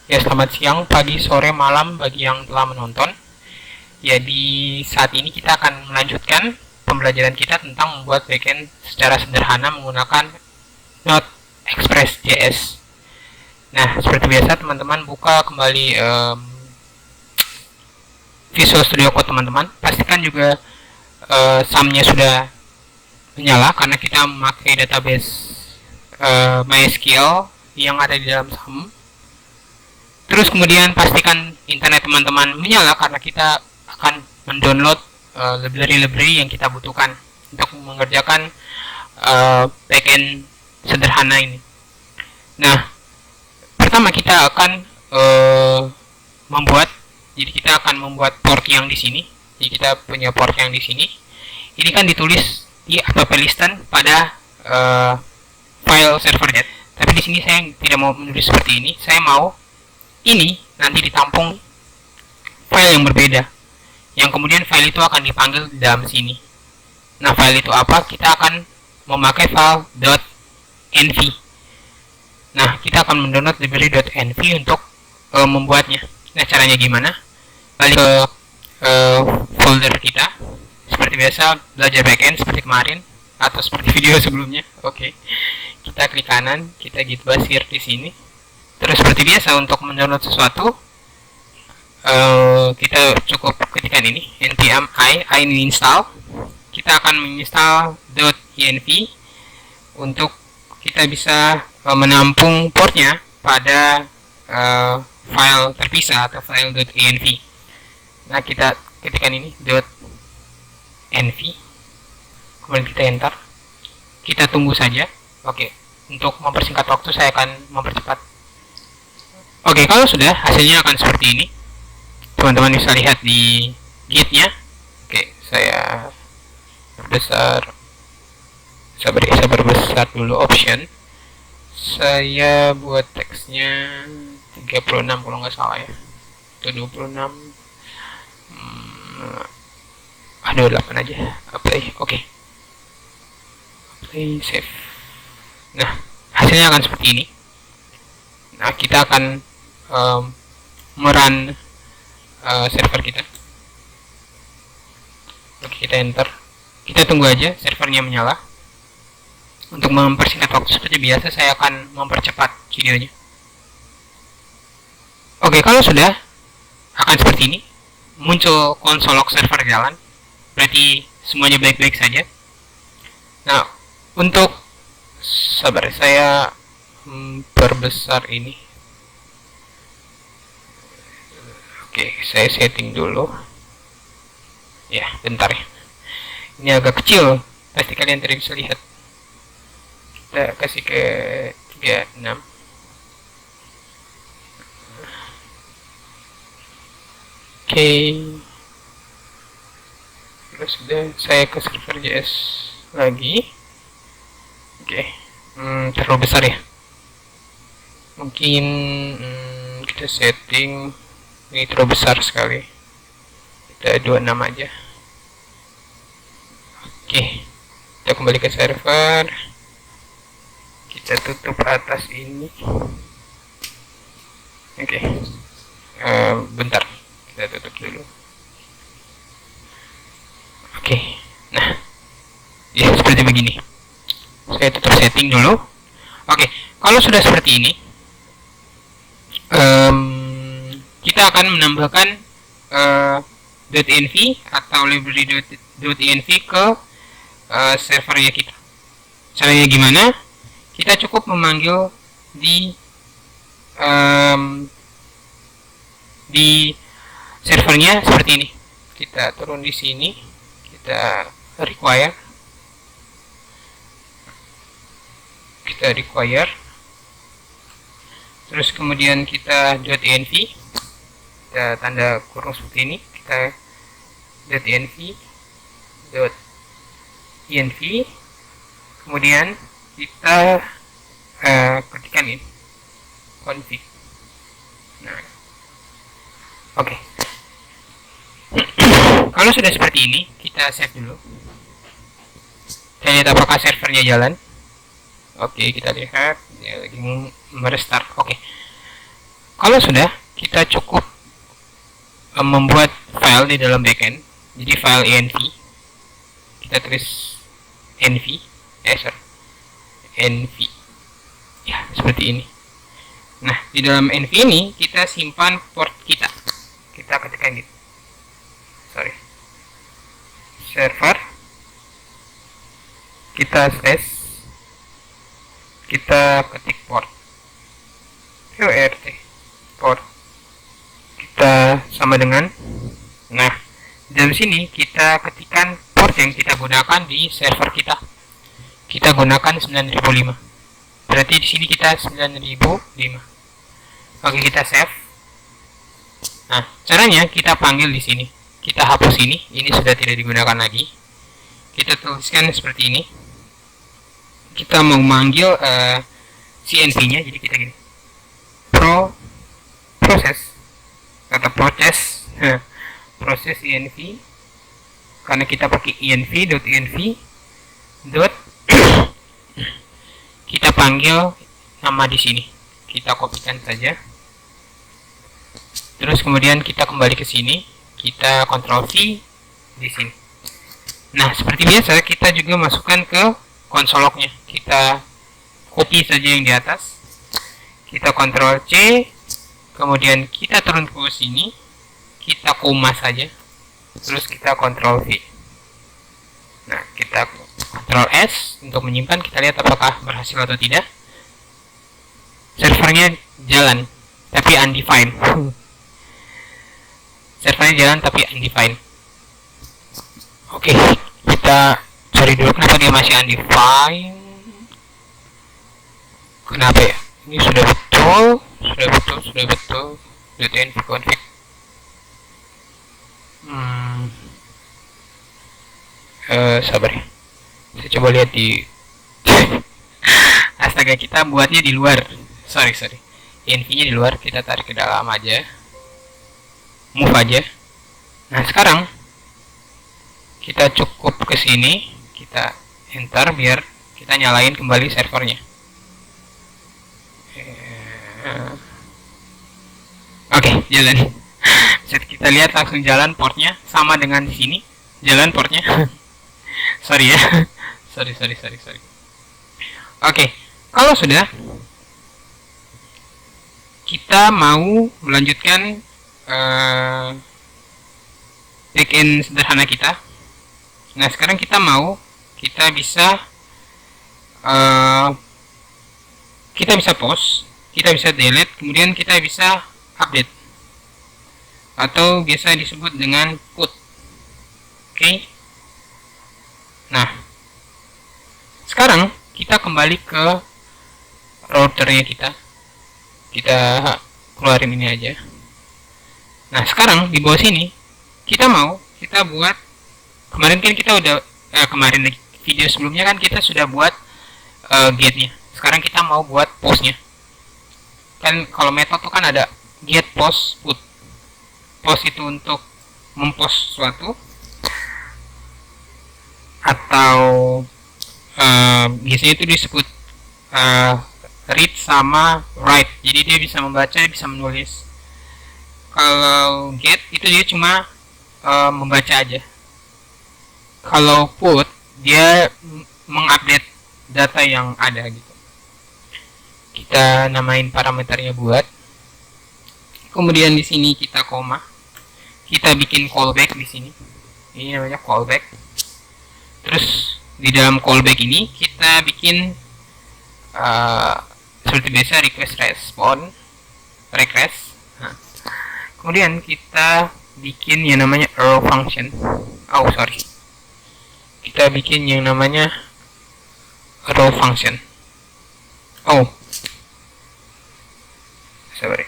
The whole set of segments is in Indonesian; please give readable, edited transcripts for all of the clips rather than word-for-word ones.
Ya, selamat siang, pagi, sore, malam bagi yang telah menonton. Ya, di saat ini kita akan melanjutkan pembelajaran kita tentang membuat backend secara sederhana menggunakan Node Express.js. Nah, seperti biasa teman-teman buka kembali Visual Studio Code teman-teman. Pastikan juga SAM-nya sudah menyala karena kita memakai database MySQL yang ada di dalam SAM. Terus kemudian pastikan internet teman-teman menyala karena kita akan mendownload library-library yang kita butuhkan untuk mengerjakan backend sederhana ini. Nah, pertama kita akan jadi kita akan membuat port yang di sini. Jadi kita punya port yang di sini. Ini kan ditulis di app listen pada file servernya. Tapi di sini saya tidak mau menulis seperti ini. Saya mau ini nanti ditampung file yang berbeda, yang kemudian file itu akan dipanggil di dalam sini. Nah, file itu apa? Kita akan memakai file .env. Nah, kita akan mendownload library.env untuk membuatnya. Nah, caranya gimana? Balik ke folder kita. Seperti biasa, belajar backend seperti kemarin atau seperti video sebelumnya. Oke. Kita klik kanan, kita git basir di sini. Terus seperti biasa untuk mendownload sesuatu, kita cukup ketikkan ini npm i ini install. Kita akan menginstal .env untuk kita bisa menampung portnya pada file terpisah atau file .env. Nah, kita ketikkan ini .env, kemudian kita enter. Kita tunggu saja. Oke, untuk mempersingkat waktu saya akan mempercepat. Oke, kalau sudah, hasilnya akan seperti ini. Teman-teman bisa lihat di git-nya. Oke, saya berbesar dulu option. Saya buat teksnya 36 kalau nggak salah ya. Atau 26. 8 aja. Apply. Oke. Apply, save. Nah, hasilnya akan seperti ini. Nah, kita akan merun server kita. Oke, kita enter. Kita tunggu aja servernya menyala. Untuk mempersingkat waktu seperti biasa, saya akan mempercepat videonya. Oke, kalau sudah, akan seperti ini. Muncul konsol log server jalan. Berarti semuanya baik-baik saja. Nah, untuk saya perbesar ini. Oke, saya setting dulu. Ya, bentar ya. Ini agak kecil. Pasti kalian tidak bisa lihat. Kita kasih ke 36. Oke. Terus sudah saya ke server JS lagi. Oke. Terlalu besar ya. Mungkin kita setting ini terlalu besar sekali. Kita 26 aja. Oke, kita kembali ke server. Kita tutup atas ini. Oke, bentar, kita tutup dulu. Oke, nah, ya seperti begini. Saya tutup setting dulu. Oke, kalau sudah seperti ini, kita akan menambahkan .env atau library.env ke servernya kita. Caranya gimana? Kita cukup memanggil di servernya seperti ini. Kita turun di sini, kita require, terus kemudian kita .env, kita tanda kurung seperti ini, kita .env, kemudian kita ketikkan ini config. Nah, oke. Kalau sudah seperti ini, kita save dulu. Kita lihat apakah servernya jalan. Oke, kita lihat dia lagi merestart. Oke. Kalau sudah, kita cukup membuat file di dalam backend. Jadi file env, kita tulis env, env, ya seperti ini. Nah, di dalam env ini kita simpan port kita. Kita ketikkan gitu. Server, kita slash, kita ketik port, port, kita sama dengan. Nah, dalam sini kita ketikkan port yang kita gunakan di server kita. Kita gunakan 9005. Berarti di sini kita 9005. Oke, kita save. Nah, caranya kita panggil di sini. Kita hapus ini sudah tidak digunakan lagi. Kita tuliskan seperti ini. Kita mau manggil CNV-nya, jadi kita gini. Proses atau proses env, karena kita pakai env.env kita panggil nama di sini. Kita kopikan saja. Terus kemudian kita kembali ke sini, kita Ctrl V di sini. Nah, seperti biasa kita juga masukkan ke konsol lognya. Kita copy saja yang di atas. Kita Ctrl C, kemudian kita turun ke sini, kita koma saja. Terus kita Ctrl V. Nah, kita Ctrl S untuk menyimpan. Kita lihat apakah berhasil atau tidak. Servernya jalan, tapi undefined. Servernya jalan tapi undefined. Oke, kita cari dulu kenapa dia masih undefined. Kenapa ya? Ini sudah betul. .env config. Sabar ya. Saya coba lihat di. Astaga, kita buatnya di luar. Sorry. Env-nya di luar, kita tarik ke dalam aja. Move aja. Nah, sekarang kita cukup ke sini, kita enter biar kita nyalain kembali servernya. Oke, jalan. Bisa kita lihat langsung jalan portnya, sama dengan di sini jalan portnya. Sorry ya. Sorry. Oke, kalau sudah, kita mau melanjutkan backend sederhana kita. Nah, sekarang kita bisa post, kita bisa delete, kemudian kita bisa update, atau biasa disebut dengan put. Oke. Nah, sekarang kita kembali ke routernya kita keluarin ini aja. Nah, sekarang di bawah sini kita buat, kemarin kan kita udah kemarin video sebelumnya kan kita sudah buat get-nya. Sekarang kita mau buat post-nya. Kan kalau metode tuh kan ada get, post, put. Post itu untuk mempost sesuatu, atau biasanya itu disebut read sama write. Jadi dia bisa membaca, bisa menulis. Kalau get itu dia cuma membaca aja. Kalau put dia mengupdate data yang ada gitu. Kita namain parameternya buat. Kemudian di sini kita koma. Kita bikin callback di sini. Ini namanya callback. Terus di dalam callback ini kita bikin seperti biasa request. Nah, kemudian kita bikin yang namanya arrow function. Kita bikin yang namanya arrow function. Sabar ya.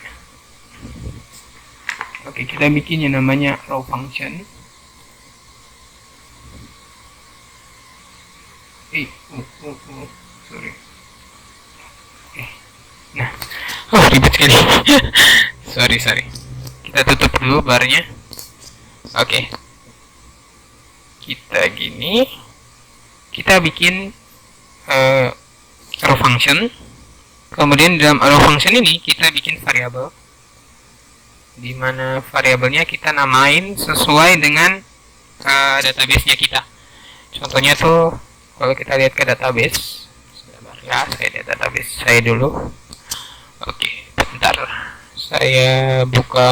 Oke, kita bikin yang namanya arrow function. Sorry. Nah, ribet sekali. sorry. Kita tutup dulu barnya. Oke. Kita gini. Kita bikin arrow function. Kemudian dalam arrow function ini kita bikin variabel. di mana variabelnya kita namain sesuai dengan database-nya kita. Contohnya tuh kalau kita lihat ke database, sebentar ya, saya lihat database saya dulu. Oke, bentar. Saya buka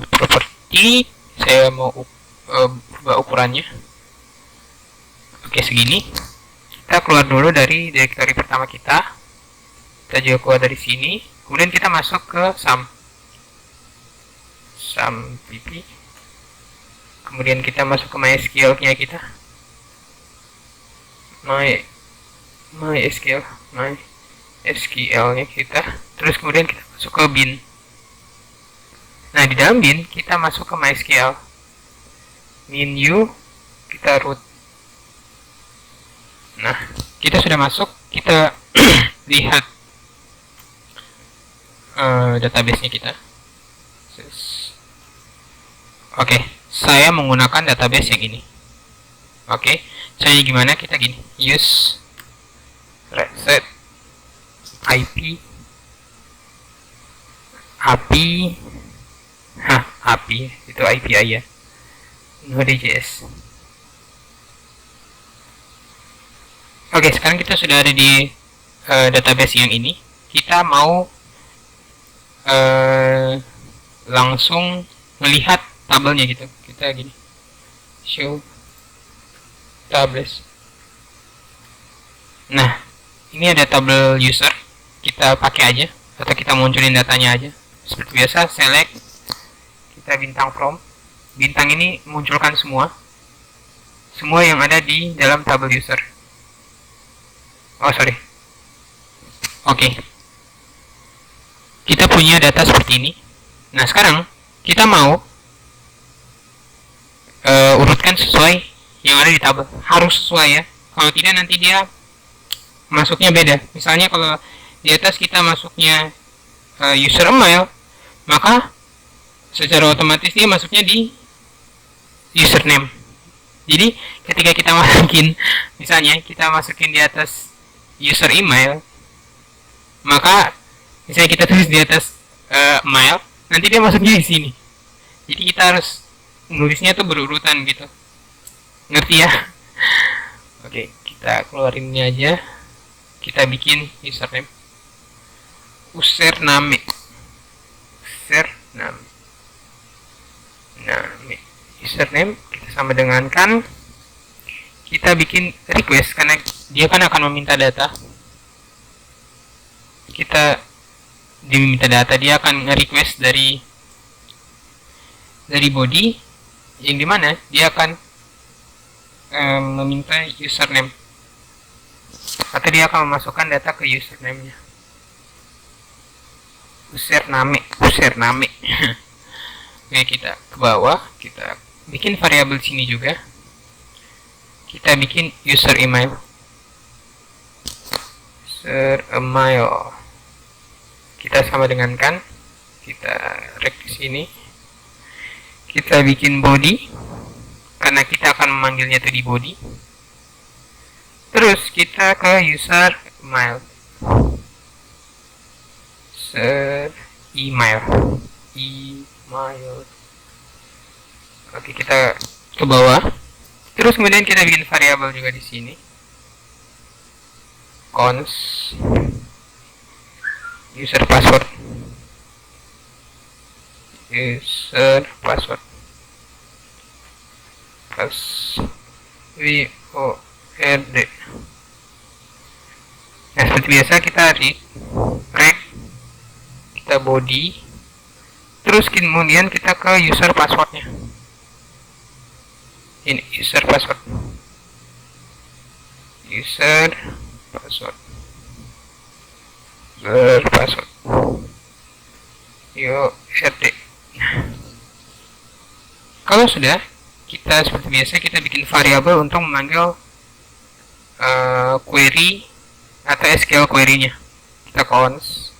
properti, saya mau ubah ukurannya. Oke, segini. Kita keluar dulu dari directory pertama kita. Kita juga keluar dari sini. Kemudian kita masuk ke sum pp. Kemudian kita masuk ke MySQL-nya kita. MySQL-nya kita. Terus kemudian kita masuk ke bin. Nah, di dalam bin kita masuk ke MySQL. Menu kita root. Nah, kita sudah masuk. Kita lihat database-nya kita. Oke, saya menggunakan database yang ini. Oke, caranya gimana? Kita gini, use reset IP API itu API ya, Node.js. Oke, sekarang kita sudah ada di database yang ini. Kita mau langsung melihat tabelnya gitu. Kita gini, show tables. Nah, ini ada tabel user. Kita pakai aja atau kita munculin datanya aja. Seperti biasa, select, kita bintang from. Bintang ini munculkan semua yang ada di dalam tabel user. Oh, sorry. Oke. Kita punya data seperti ini. Nah, sekarang kita mau urutkan sesuai yang ada di tabel. Harus sesuai ya. Kalau tidak nanti dia masuknya beda. Misalnya kalau di atas kita masuknya user email, maka secara otomatis dia masuknya di username. Jadi ketika kita masukin, misalnya kita masukin di atas user email, maka misalnya kita tulis di atas mail, nanti dia masuknya di sini. Jadi kita harus nulisnya tuh berurutan gitu. Ngerti ya? Oke, kita keluarin ini aja. Kita bikin username. Username. Username kita sama dengan kan. Kita bikin request karena dia kan akan meminta data. Kita diminta data, dia akan nge-request dari body, yang dimana dia akan meminta username, atau dia akan memasukkan data ke username-nya. Username. Oke, kita ke bawah, kita bikin variabel sini juga. Kita bikin user email. Kita sama dengan kan. Kita rek di sini. Kita bikin body, karena kita akan memanggilnya itu di body. Terus kita ke user email. Email. Oke, kita ke bawah. Terus kemudian kita bikin variabel juga di sini. Cons user password. VORD. Nah, seperti biasa kita rek, kita body, terus kemudian kita ke user passwordnya. Ini user password. URD. Kalau sudah, kita seperti biasa kita bikin variabel untuk memanggil query atau SQL query-nya. Kita cons,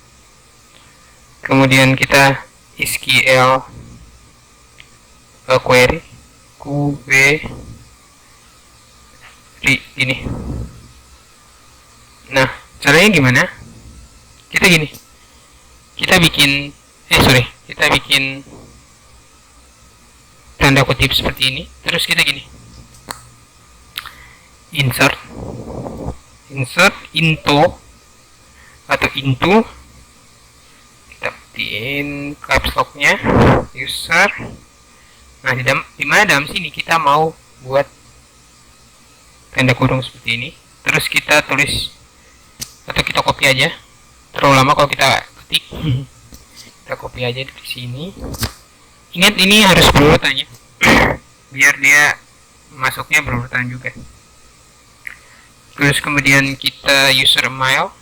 kemudian kita SQL query ini. Nah, caranya gimana? Kita gini, kita bikin tanda kutip seperti ini. Terus kita gini, insert into atau into, kita ketiin caps lock-nya user. Nah, di mana dalam sini kita mau buat tanda kurung seperti ini. Terus kita tulis atau kita copy aja. Terlalu lama kalau kita ketik. Kita copy aja di sini. Ingat, ini harus berurutan ya. Biar dia masuknya berurutan juga. Terus kemudian kita user mail,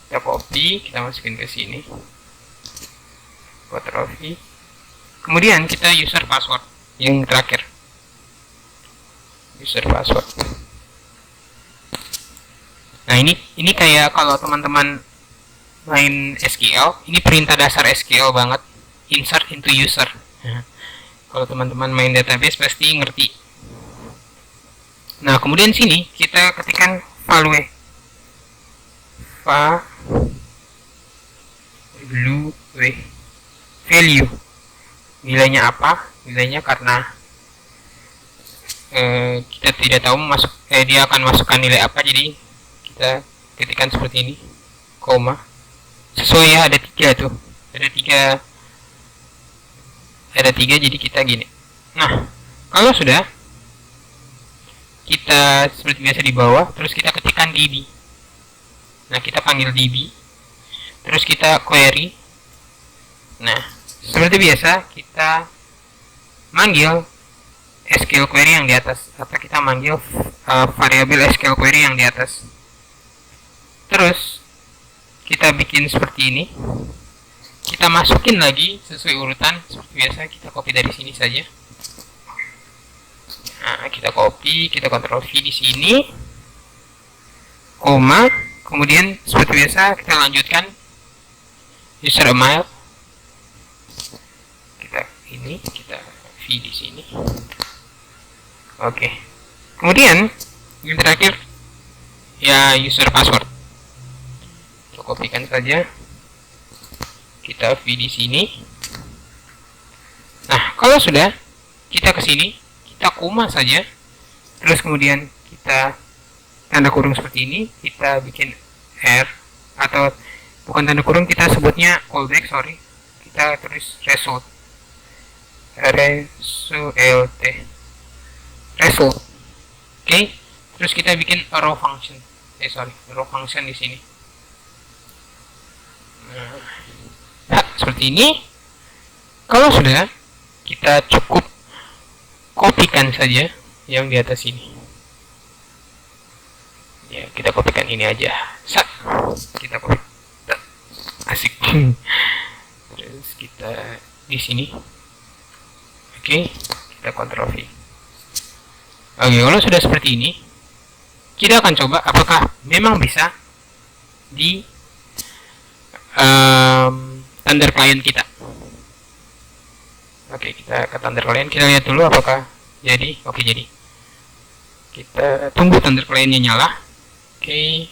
kita copy, kita masukin ke sini, Ctrl V. Kemudian kita user password yang terakhir, user password. Nah, ini kayak kalau teman-teman main SQL, ini perintah dasar SQL banget, insert into user. Kalau teman-teman main database pasti ngerti. Nah, kemudian sini kita ketikkan value, nilainya apa? Nilainya karena kita tidak tahu dia akan masukkan nilai apa, jadi kita ketikkan seperti ini, koma. Sesuai ya, ada 3 tuh, ada tiga, jadi kita gini. Nah, kalau sudah, kita seperti biasa di bawah, terus kita ketikkan db. Nah, kita panggil db, terus kita query. Nah, seperti biasa kita manggil SQL query yang di atas, atau kita manggil variabel SQL query yang di atas. Terus kita bikin seperti ini, kita masukin lagi sesuai urutan seperti biasa. Kita copy dari sini saja. Nah, kita copy, kita Ctrl V di sini, koma. Kemudian seperti biasa kita lanjutkan user mail. Kita V di sini. Oke. Kemudian yang terakhir ya user password. Kita kopikan saja. Kita V di sini. Nah, kalau sudah, kita ke sini, kita koma saja. Terus kemudian kita tanda kurung seperti ini, kita bikin R, atau bukan tanda kurung, kita sebutnya callback, sorry. Kita tulis result. Result. Oke. Terus kita bikin row function. Row function di sini. Nah, seperti ini. Kalau sudah, kita cukup kopikan saja yang di atas ini. Ya, kita kopikan ini aja. Kita copy. Asik. Terus kita di sini. Oke, kita Ctrl V. Oke, kalau sudah seperti ini, kita akan coba apakah memang bisa di tanda klien kita. Oke, kita ke tanda klien, kita lihat dulu apakah jadi. Oke, jadi. Kita tunggu tanda kliennya nyala. Oke.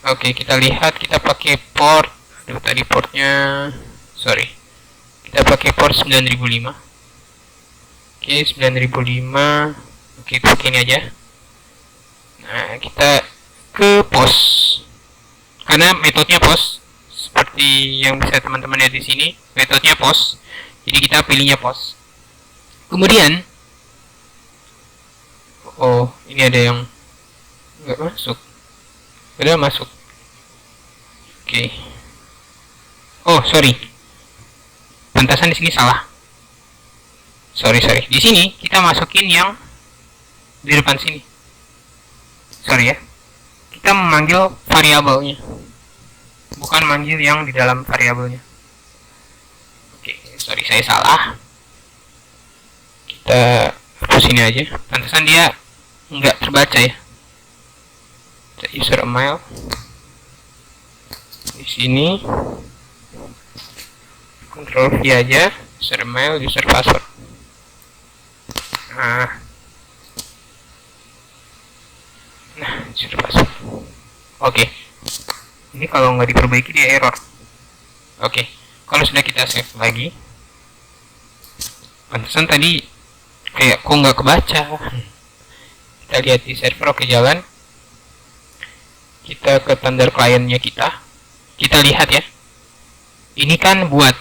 Oke, kita lihat, kita pakai port. Aduh, tadi portnya, sorry. Kita pakai port 9005. Oke, 9005. Oke, pakai ini aja. Nah, kita ke post. Karena metodenya post, seperti yang bisa teman-teman lihat di sini, metodenya post. Jadi kita pilihnya post. Kemudian, oh, ini ada yang nggak masuk. Udah masuk. Oke. Oh, sorry. Pantasan di sini salah. Sorry. Di sini kita masukin yang di depan sini. Sorry ya. Kita memanggil variabelnya, bukan manggil yang di dalam variabelnya. Oke, sorry, saya salah. Kita hapus ini aja. Pantasan dia nggak terbaca ya. User mail di sini, Ctrl V aja, user mail, user password. Nah, user password. Oke. Ini kalau nggak diperbaiki dia error. Oke, kalau sudah kita save lagi, pantesan tadi kayak kok nggak kebaca. Kita lihat di server, oke jalan. Kita ke tanda kliennya kita lihat ya, ini kan buat,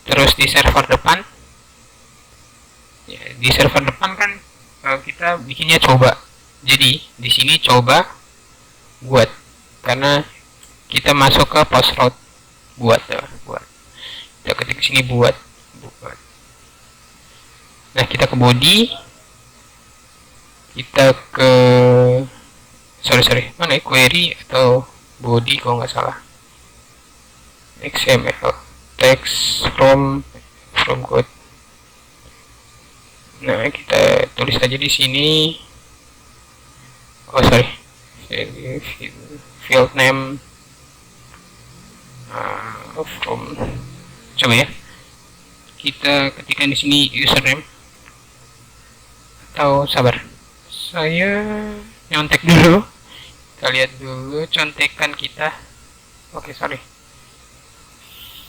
terus di server depan ya, di server depan kan kita bikinnya coba, jadi di sini coba buat, karena kita masuk ke post route buat kita ketik sini buat. Nah kita ke body, kita ke sorry mana ya, query atau body kalau nggak salah, XML text from code. Nah kita tulis aja di sini, field name from, coba ya kita ketikkan di sini username, atau sabar saya nyontek dulu, kita lihat dulu contekan kita. Oke, sorry,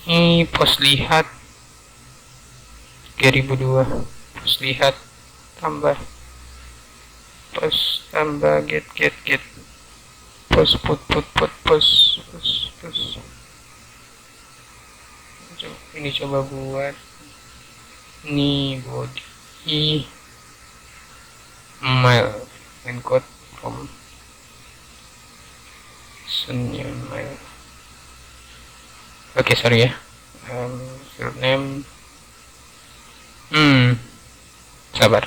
ini post lihat 3002, post lihat tambah post tambah get post put post. Ini coba buat ini body mail encode from mail. Oke, sorry ya, field name, sabar,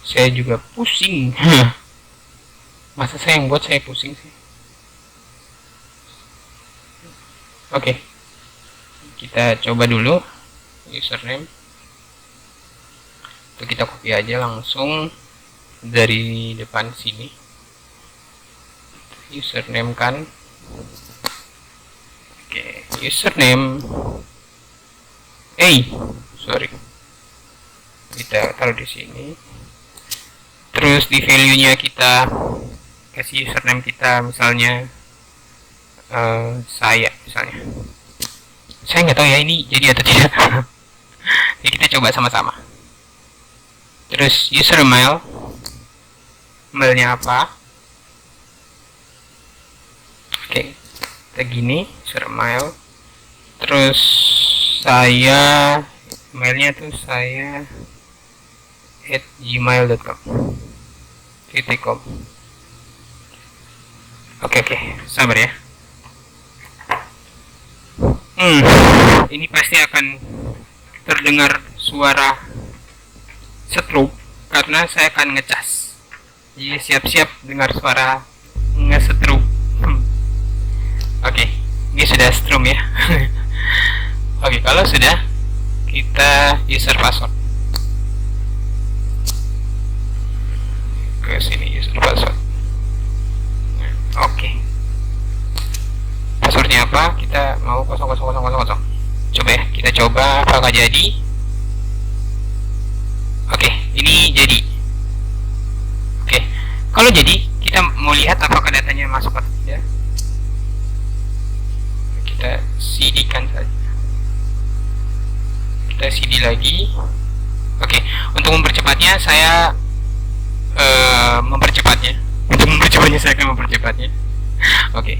saya juga pusing. Masa saya yang buat, saya pusing sih. Oke, kita coba dulu username itu, kita copy aja langsung dari depan sini, username kan. Oke, username sorry, kita taruh di sini, terus di value nya kita kasih username kita, misalnya saya nggak tahu ya ini jadi atau tidak. Jadi kita coba sama-sama. Terus user mailnya apa? Oke, kita gini, user mail. Terus saya mailnya tuh saya @gmail.com. Oke, sabar ya. Ini pasti akan terdengar suara strobe karena saya akan ngecas. Jadi siap-siap dengar suara nge-strobe. Oke, ini sudah strum ya. Oke, kalau sudah, kita user password. Ke sini user password. Oke. Passwordnya apa? Kita mau 0000. Coba ya, kita coba apakah jadi. Oke, ini jadi. Oke, kalau jadi, kita mau lihat apakah datanya masuk atau tidak. Kita cd-kan saja. Kita cd lagi. Oke, untuk mempercepatnya saya saya akan mempercepatnya. Oke,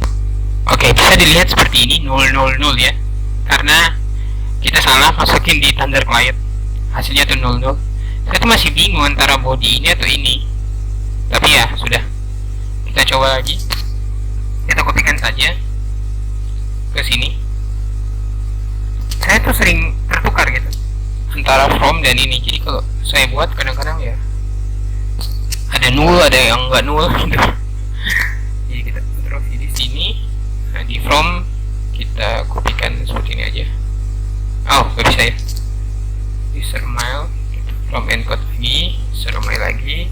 bisa dilihat seperti ini 000 ya, karena kita salah masukin di tanda client, hasilnya tuh 00. Saya tuh masih bingung antara body ini atau ini, tapi ya sudah, kita coba lagi. Kita kopikan saja ke sini. Saya tuh sering tertukar gitu antara from dan ini, jadi kalau saya buat kadang-kadang ya ada null, ada yang enggak null gitu. Jadi kita taruh di sini. Nah, di from kita kopikan seperti ini aja. Gak bisa ya. User mail, from encode lagi, user mail lagi.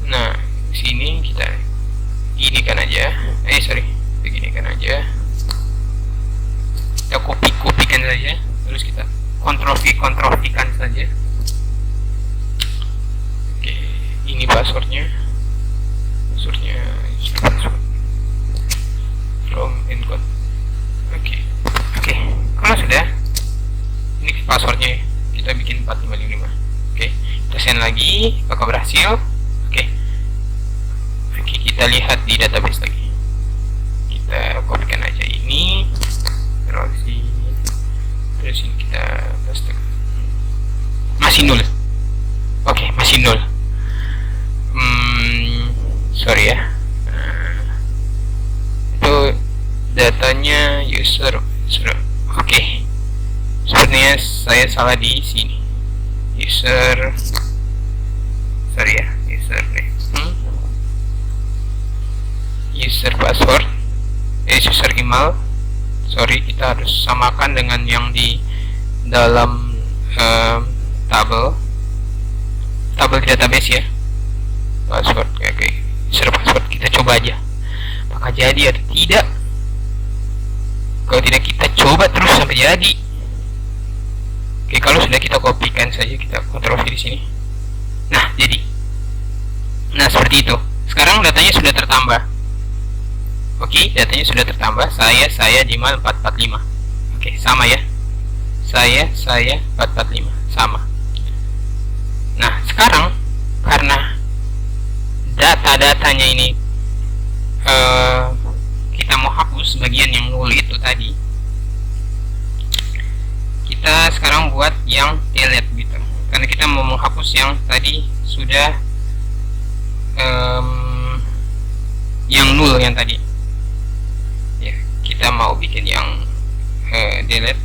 Nah, di sini kita ginikan aja. Beginikan aja. Kita kopikan saja, terus kita kontrol-V-kan saja. Oke, ini passwordnya. Password. from encode. Oke. Kalau sudah, ini passwordnya kita bikin 4555. Oke, kita send lagi, apakah berhasil? Oke, kita lihat di database lagi. Kita kopikan aja ini, terus ini kita paste. Masih nol. Oke, masih nol. Sorry ya. Itu datanya user. Oke. Sebenarnya saya salah di sini. User. Sorry ya, username. User password. User email. Sorry, kita harus samakan dengan yang di dalam tabel database ya. Password oke. User password kita coba aja apakah jadi atau tidak. Kalau tidak, kita coba terus sampai jadi. Oke, kalau sudah, kita kopikan saja, kita Ctrl V di sini. Nah, jadi. Nah, seperti itu. Sekarang datanya sudah tertambah. Oke, datanya sudah tertambah. Saya Jimal 445. Oke, sama ya. Saya 445, sama. Nah, sekarang karena data-datanya ini kita mau hapus bagian yang nol itu tadi, kita sekarang buat yang delete gitu, karena kita mau menghapus yang tadi sudah yang nol yang tadi ya. Kita mau bikin yang delete.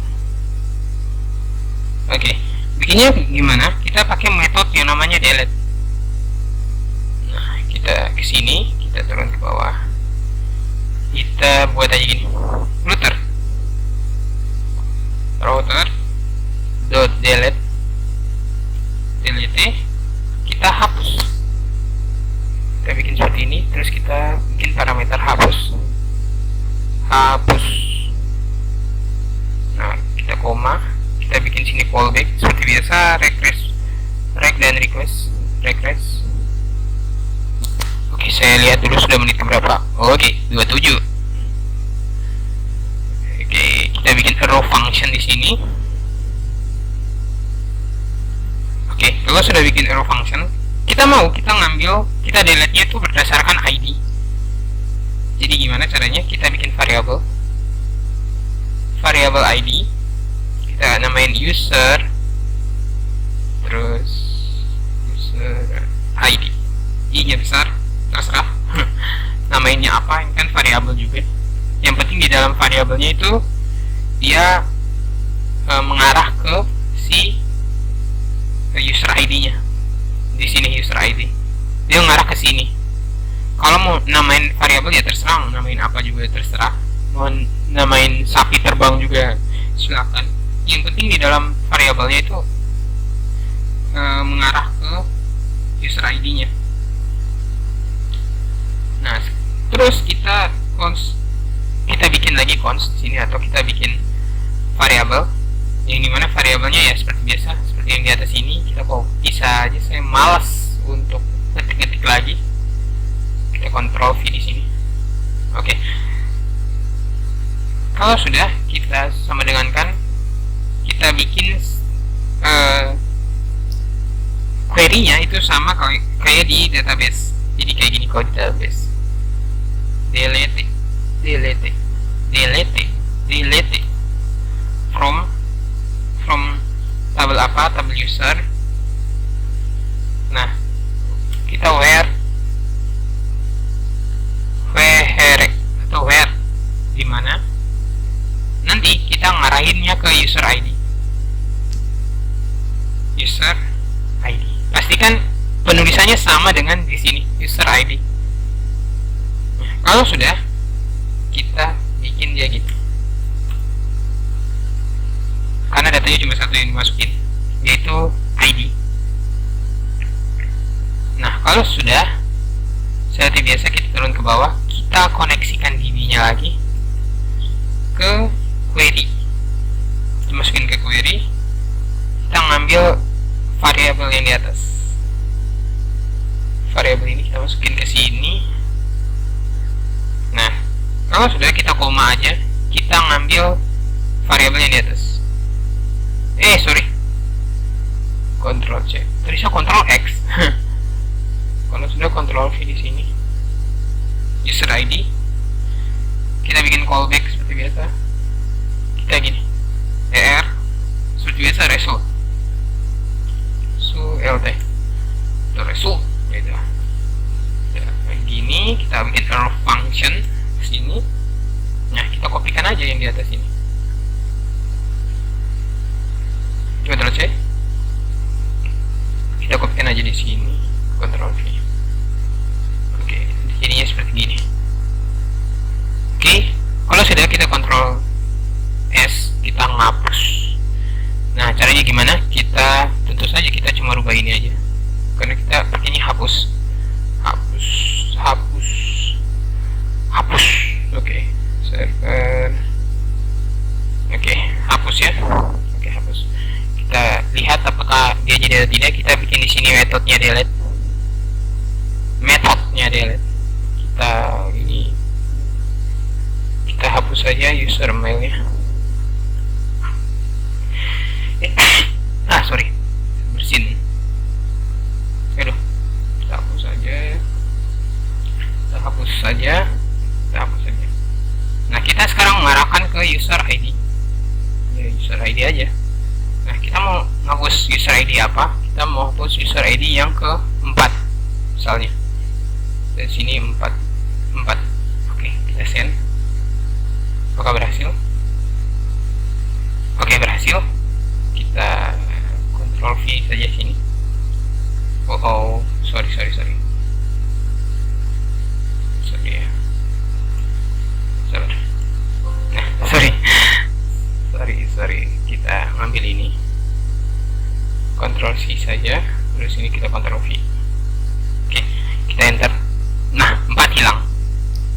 Oke, bikinnya gimana? Kita pakai metode yang namanya delete. Nah, kita ke sini, kita turun ke bawah, kita buat aja gini, router dot delete, kita hapus. Kita bikin seperti ini, terus kita bikin parameter hapus. Nah, kita koma, kita bikin sini fallback seperti biasa, rec dan request. Oke, saya lihat dulu sudah menit berapa. Oke, 27. Oke, kita bikin arrow function di sini. Oke, kalau sudah bikin arrow function, kita ngambil, kita delete-nya itu berdasarkan ID. Jadi gimana caranya? Kita bikin variable ID, kita namain user, terus user ID, i-nya besar, terserah namainnya apa, ini kan variabel juga. Yang penting di dalam variabelnya itu dia mengarah ke si user ID-nya. Di sini user ID, dia mengarah ke sini. Kalau mau namain variabel ya terserah, mau namain apa juga terserah, mau namain sapi terbang juga silakan. Yang penting di dalam variabelnya itu mengarah ke user ID-nya. Nah, terus kita bikin lagi const sini, atau kita bikin variabel yang dimana variabelnya ya seperti biasa, seperti yang di atas ini. Kita bisa aja, saya malas untuk ngetik lagi. Kita Ctrl V di sini. Oke. Kalau sudah, kita sama dengan kan kita bikin query-nya itu sama kayak di database. Jadi kayak gini kalau di database. Delete from tabel apa, tabel user. Nah, kita where atau where dimana nanti kita ngarahinnya ke user ID. Pastikan penulisannya sama dengan di sini, user ID. Nah, kalau sudah, kita bikin dia gitu, karena datanya cuma satu yang dimasukin, yaitu ID. Nah, kalau sudah, seperti biasa kita turun ke bawah, kita koneksikan DB-nya lagi ke query. Kita masukin ke query, kita ngambil variabel yang di atas. Variabel ini kita masukin ke sini. Nah, Kalau sudah, kita koma aja, kita ngambil variabel yang di atas. Sorry, Ctrl C, tulisnya Ctrl X. Kalau sudah, Ctrl V di sini, user ID, kita bikin callback seperti biasa. Kita gini, seperti biasa, result lt itu result gitu. Gini, kita bikin error function sini. Nah, kita kopikan aja yang di atas ini. Ctrl C, kita kopikan aja di sini, Ctrl V. Oke, jadinya seperti gini. Oke, kalau sudah, kita Ctrl S, kita ngapus. Nah, caranya gimana? Kita tentu saja kita cuma rubah ini aja, karena kita pakainya hapus. Oke, server. Oke, hapus ya. Oke, hapus. Kita lihat apakah dia jadi atau tidak. Kita bikin di sini metodenya delete. Kita ini, kita hapus saja user mailnya. Sorry, bersin. Aduh, kita hapus saja. Nah, kita sekarang mengarahkan ke user ID. Ya, user ID aja. Nah, kita mau ngapus user ID apa? Kita mau hapus user ID yang ke-4 misalnya. Dari sini 4. Oke, kita send. Apakah berhasil? Oke, berhasil. Kita Ctrl V saja sini. Sorry ya. Nah, sorry. Kita ambil ini, Ctrl C saja, terus ini kita Ctrl V. Oke, kita enter. Nah, 4 hilang.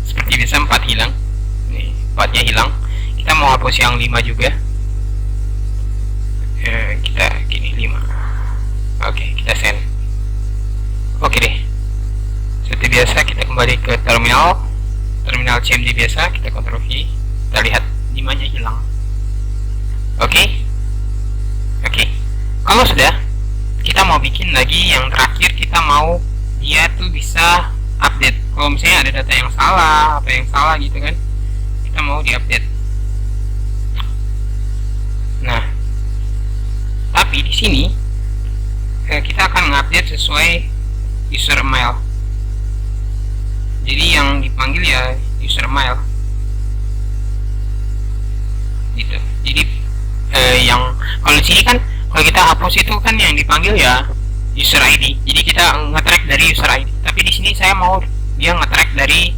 Seperti biasa 4 hilang. Nih, 4-nya hilang. Kita mau hapus yang 5 juga. Kita gini 5. Oke, kita send. Oke deh. Seperti biasa, kita kembali ke terminal CMD biasa, kita Ctrl V. Kita lihat 5-nya hilang. Oke. Kalau sudah, kita mau bikin lagi yang terakhir. Kita mau dia tuh bisa update. Kalau misalnya ada data yang salah, apa yang salah gitu kan, kita mau diupdate. Nah, tapi di sini kita akan mengupdate sesuai user mail. Jadi yang dipanggil ya user mail gitu. Jadi yang kalau di sini kan, kalau kita hapus itu kan yang dipanggil ya user ID. Jadi kita nge-track dari user ID. Tapi di sini saya mau dia nge-track dari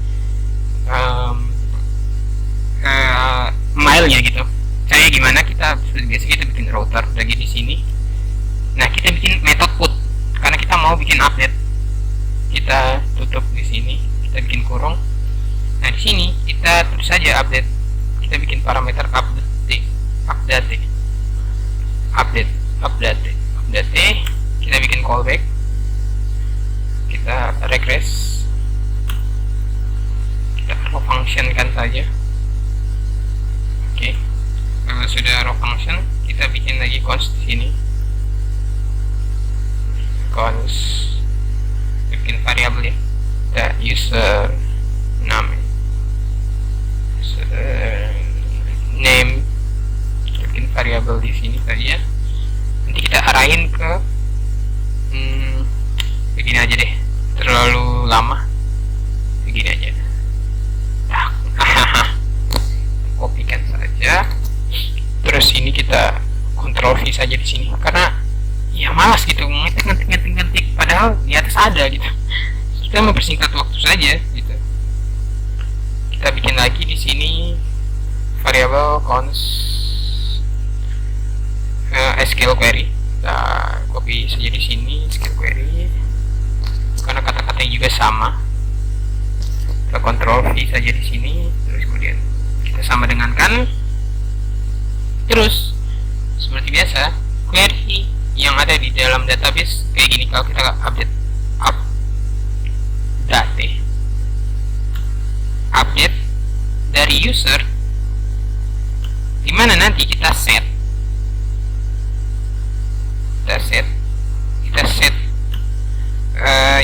mailnya gitu. Caranya gimana? Kita biasa kita bikin router lagi di sini. Nah, kita bikin method put karena kita mau bikin update. Kita tutup di sini, kita bikin kurung. Nah, di sini kita tulis saja update. Kita bikin parameter update. Kita bikin callback. Kita regress. Kita raw function kan saja. Oke. Kalau sudah raw function, kita bikin lagi const di sini. Const, bikin variabel ya. Kita user name, bikin variabel di sini saja. Nanti kita arahin ke begini aja deh, terlalu lama. Begini aja. Kopikan saja. Terus ini kita Ctrl V saja di sini karena ya malas gitu ngetik padahal di atas ada gitu. Kita mempersingkat waktu saja gitu. Kita bikin lagi di sini variabel const SQL query. Kita copy saja di sini SQL query karena kata-katanya juga sama. Kita Ctrl V saja di sini, terus kemudian kita sama dengan kan. Terus seperti biasa query yang ada di dalam database kayak gini. Kalau kita update dari user, dimana nanti kita set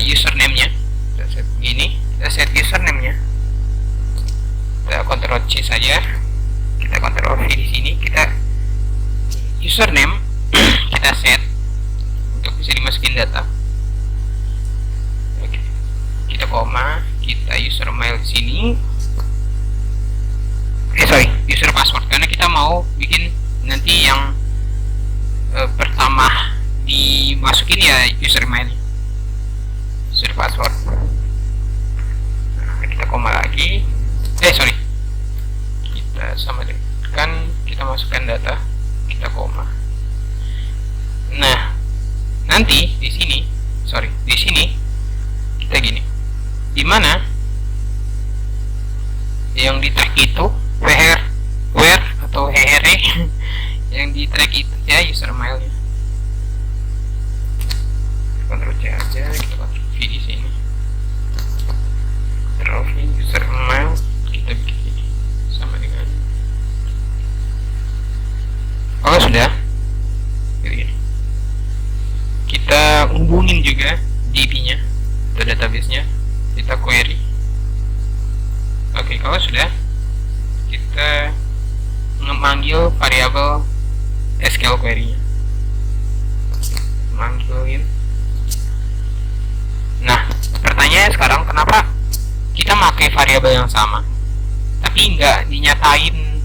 username-nya. Kita set begini, kita set username-nya. Kita Ctrl C saja, kita Ctrl V di sini, kita username kita set untuk bisa dimasukin data. Oke. Kita koma, kita user mail di sini. User password, karena kita mau bikin nanti yang pertama dimasukin ya user mail, user password. Nah, kita koma lagi, kita sama dengan kita masukkan data, kita koma. Nah, nanti di sini kita gini, dimana yang di track itu where atau here yang di track itu ya user mailnya. Ctrl C aja, kita pakai V di sini. Ctrl V user mail, kita bikin ini sama dengan sudah gini. Kita hubungin juga DB-nya atau database-nya, kita query. Oke, kalau sudah, kita memanggil variabel SQL query-nya, manggilin. Nah, pertanyaannya sekarang, kenapa kita pakai variabel yang sama tapi nggak dinyatain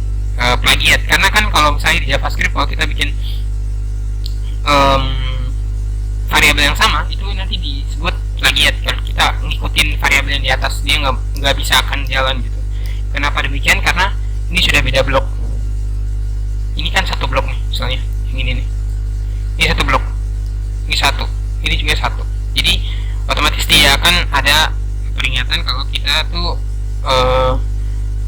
plagiat? Karena kan kalau misalnya di JavaScript, kalau kita bikin variabel yang sama, itu nanti disebut plagiat. Kalau kita ngikutin variabel yang di atas, dia nggak bisa akan jalan gitu. Kenapa demikian? Karena ini sudah beda blok. Ini kan satu blok nih, misalnya yang ini nih, ini satu blok, ini satu, ini juga satu. Jadi otomatis dia akan ada peringatan kalau kita tuh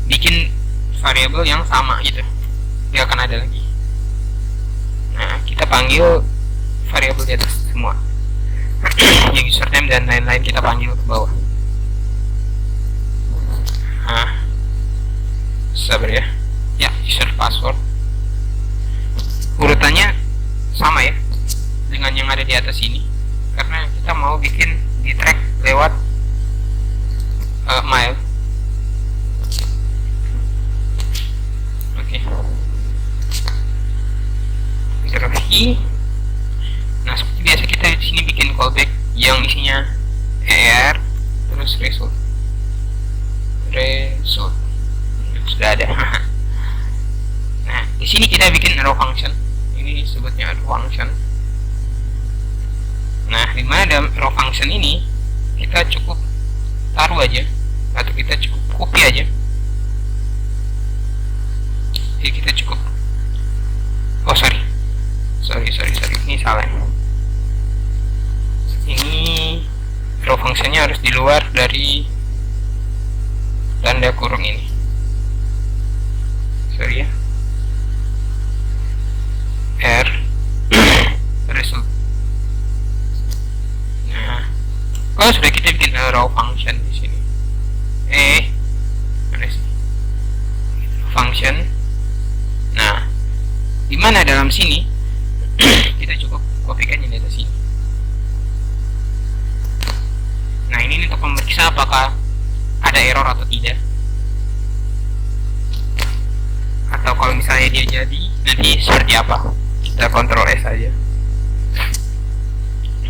bikin variabel yang sama gitu, dia akan ada lagi. Nah, kita panggil variabel di atas semua yang username dan lain-lain, kita panggil ke bawah. Nah, sabar ya, user password urutannya sama ya dengan yang ada di atas ini, karena kita mau bikin di track lewat mail. Oke. Interview. Nah, seperti biasa kita di sini bikin callback yang isinya er terus result sudah ada. Nah, di sini kita bikin arrow function. Ini disebutnya arrow function. Nah, dimana dalam arrow function ini kita cukup taruh aja, atau kita cukup copy aja. Jadi kita cukup sorry, ini salah. Ini arrow functionnya harus di luar dari tanda kurung ini. Sorry ya. R result. Nah, kalau sudah kita bikin arrow function di sini, mana sih function? Nah, dimana dalam sini kita cukup kopikan yang di atas sini. Nah, ini untuk memeriksa apakah ada error atau tidak, atau kalau misalnya dia jadi nanti seperti apa. Kita Ctrl S aja,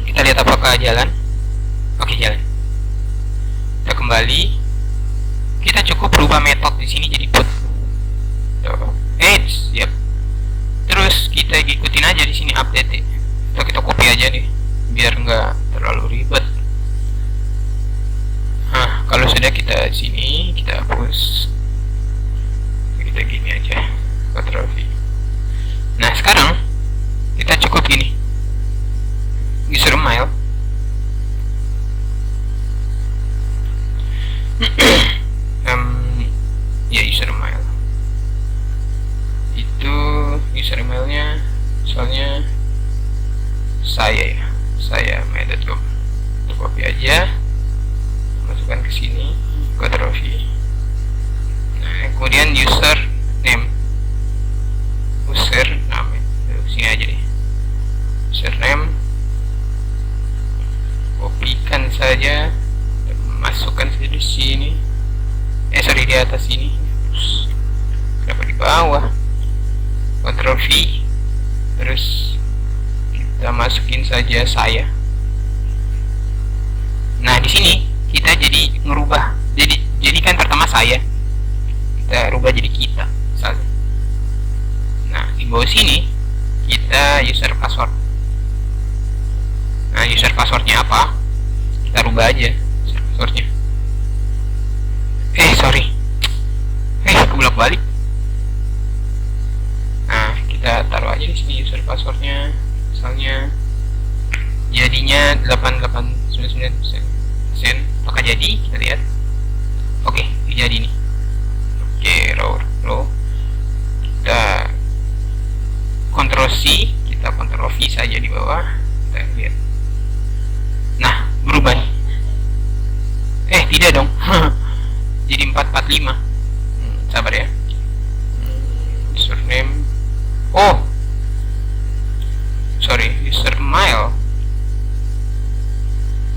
kita lihat apakah jalan. Oke, jalan. Kita kembali, kita cukup berubah metode di sini jadi put. Yep. Terus kita ikutin aja di sini update, atau kita copy aja nih biar nggak terlalu ribet. Nah, kalau sudah kita sini, kita hapus, kita gini aja, Ctrl V. Nah, sekarang kita cukup gini, user mail. User mail itu user mailnya soalnya saya mail.com. Kita copy aja, masukkan ke sini, Ctrl V, next, kemudian username. Sini aja deh, username, kopikan saja, masukkan saja di sini. Di atas ini. Kenapa di bawah? Ctrl V, terus kita masukin saja saya. Nah, di sini kita jadi ngerubah. Jadi kan pertama saya, kita rubah jadi kita misalnya. Nah, di bawah sini kita user password. Nah, user passwordnya apa? Kita rubah aja user passwordnya. Sorry, kebolak balik. Nah, kita taruh aja di sini user passwordnya, misalnya jadinya 8899%. Maka jadi, kita lihat. Oke, jadi nih. Oke, row. Kita Ctrl C, kita Ctrl V saja di bawah. Kita lihat. Nah, berubah nih. Tidak dong. Jadi 445. Sabar ya. Username. Usermail.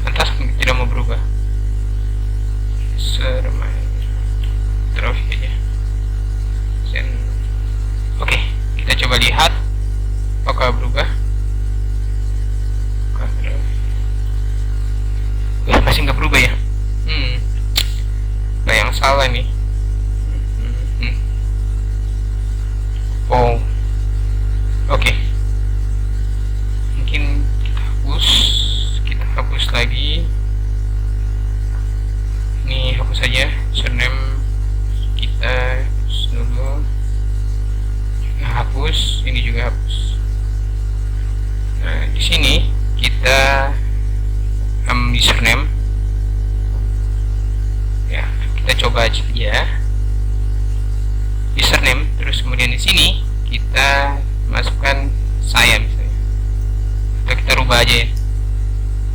Lantas tidak mau berubah. Usermail. Terus aja. Oke, kita coba lihat apakah berubah. Masih nggak berubah ya? Apa yang salah nih? Oke. Mungkin kita hapus lagi. Ini hapus saja username, kita hapus dulu. Hapus, ini juga hapus. Nah, di sini kita username. Ya, kita coba aja username, terus kemudian di sini kita masukkan saya misalnya. Atau kita rubah aja ya.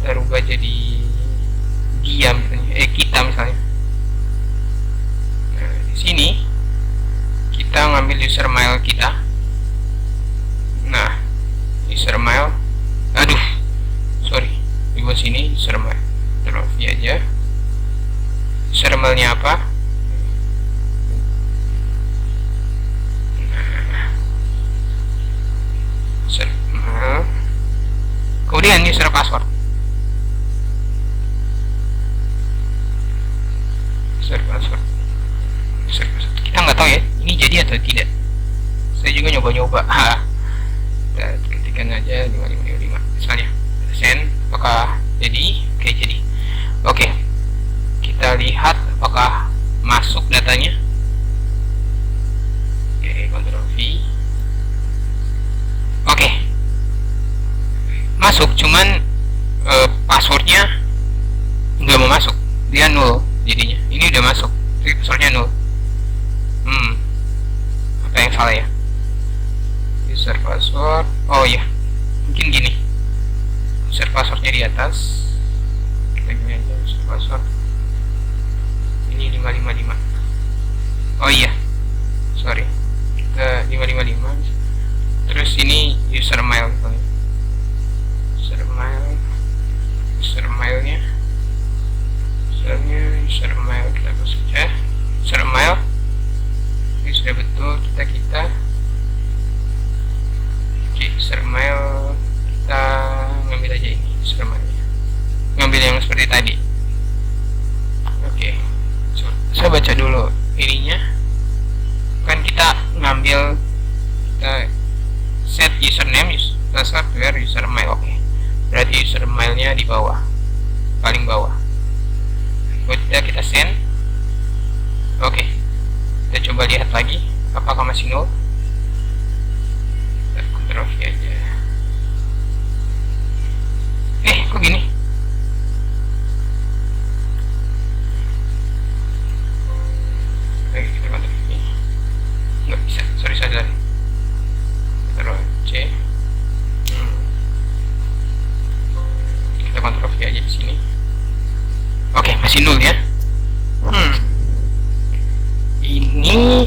Kita rubah jadi dia misalnya, kita misalnya. Nah, di sini kita ngambil usermail kita. Nah, usermail. Di bawah sini usermail. Terus aja. Usermailnya apa? Usermail. Kemudian user password. User password. Kita nggak tahu ya, ini jadi atau tidak. Saya juga nyoba-nyoba. Kita ketikkan aja 5555 misalnya. Send, apakah jadi? Oke, jadi. Oke. Kita lihat apakah masuk datanya. Oke, Ctrl V. Oke. Masuk, cuman passwordnya nggak mau masuk. Dia nol jadinya. Ini udah masuk, tapi passwordnya nol. Apa yang salah ya? User password. Oh iya, mungkin gini. User passwordnya di atas. Kita gini aja, user password. Ini 555. Oh iya, sorry. Kita 555. Terus ini usermail misalnya. Usermailnya. Usermail kita hapus saja. Usermail. Ini sudah betul kita. Oke, usermail kita ngambil aja ini usermailnya. Ngambil yang seperti tadi. Oke. Saya baca dulu ininya. Kan kita ngambil, kita set username, password, where usermail. Oke. Berarti usermailnya di bawah, paling bawah. Udah, kita send. Oke. Kita coba lihat lagi apakah masih nol. Kita Ctrl V aja. Kok gini? Oke, kita Ctrl V. Nggak bisa, sorry. Ctrl C. Kita Ctrl V aja di sini. Oke, masih nol ya. Ini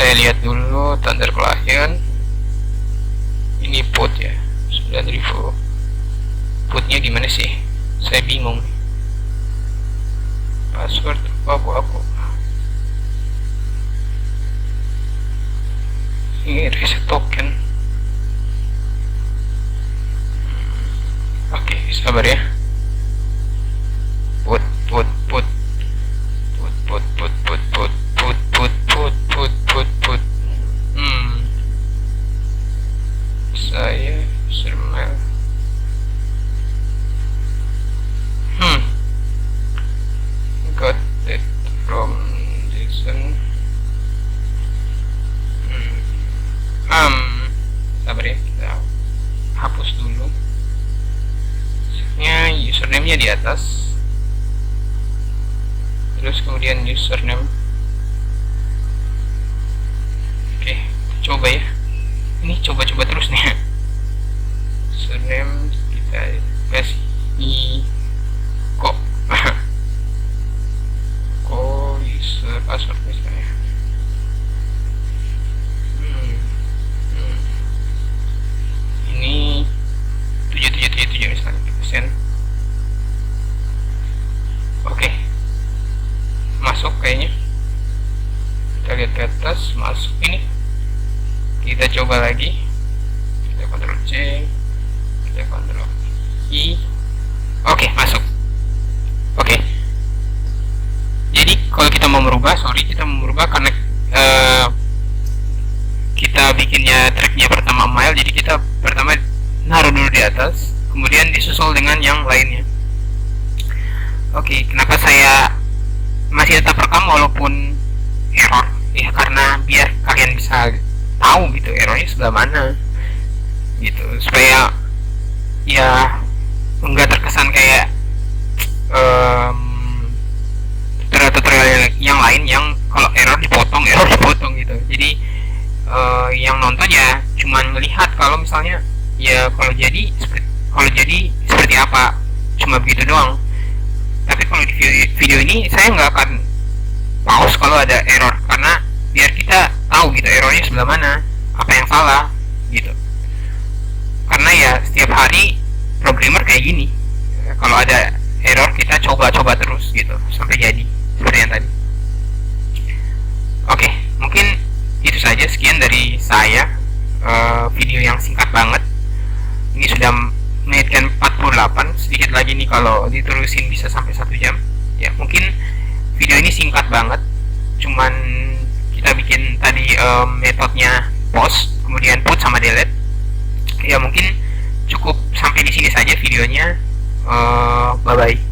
saya lihat dulu Thunder Client. Ini port ya, 9000. Portnya gimana sih? Saya bingung. Password aku. Ini reset token. Oke, sabar ya. Put. Saya sermel. Got it from Jason. Sabar ya, kita hapus dulu. Username-nya di atas. Terus kemudian username. Oke, coba ya. Ini coba-coba terus nih. Username kita kasih kok user password misalnya. Ini 7777 misalnya, kita send. Oke, masuk kayaknya. Kita lihat ke atas, masuk ini. Kita coba lagi. Kita Ctrl C, kita Ctrl I. Oke, masuk. Oke. Jadi kalau kita mau merubah, karena kita bikinnya tracknya pertama mail, jadi kita pertama naruh dulu di atas, kemudian disusul dengan yang lainnya. Oke, kenapa saya masih tetap rekam walaupun error? Ya karena biar kalian bisa tahu gitu errornya sebelah mana, gitu, supaya ya enggak terkesan kayak tutorial yang lain yang kalau error dipotong gitu. Jadi yang nonton ya cuman melihat kalau misalnya ya kalau jadi seperti apa, cuma begitu doang. Tapi kalau di video ini saya nggak akan pause kalau ada error, karena biar kita tahu gitu errornya sebelah mana, apa yang salah gitu. Karena ya setiap hari programmer kayak gini, kalau ada error kita coba terus gitu sampai jadi seperti yang tadi. Oke, mungkin itu saja, sekian dari saya. Video yang singkat banget, ini sudah menit 48, sedikit lagi nih kalau diterusin bisa sampai 1 jam ya. Mungkin video ini singkat banget, cuman kita bikin tadi metodenya post, kemudian put sama delete ya. Mungkin cukup sampai di sini saja videonya. Bye bye.